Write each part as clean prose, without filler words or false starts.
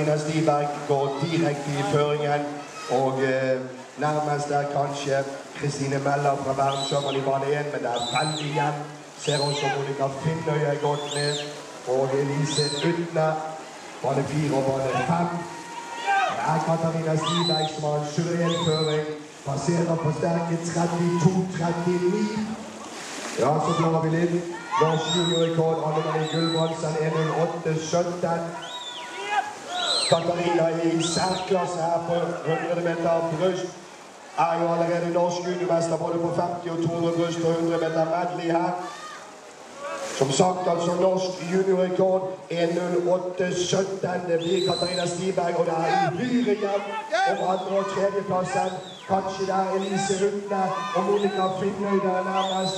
Katarina Stiberg går direkte i føringen, og nærmest er kanskje Kristine Meller fra Bærumsjøen i bane 1, men det er veldig igjen. Ser også Monica Finnøy er godt med, og Elise Utne, bane 4 og bane 5. Det er Katarina Stiberg som har en suveren føring, passerer på sterke 32-39. Ja, så klarer vi litt. Norsk juniorrekord, Anne-Marie Gulbrandsen, 1.08,17. Katarina i særklasse her på 100 meter bryst. Er jo allerede norsk juniormester både på 50 og 200 bryst og 100 meter medley her. Som sagt, altså norsk juniorrekord, 1.08,17. Det blir Katarina Stiberg, og det er uhyre jevnt om andre- og tredjeplassen. Kanskje det er Elise Utne og Monica Finnøy der nærmest.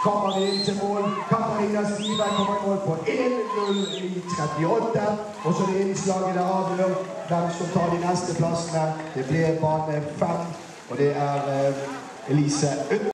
Kommer vi inn til mål. Katarina Stiberg kommer i mål på 1.09,38. Og så det innslaget der avgjør hvem som tar de neste plassene. Det blir bane 5, og det er Elise Utne.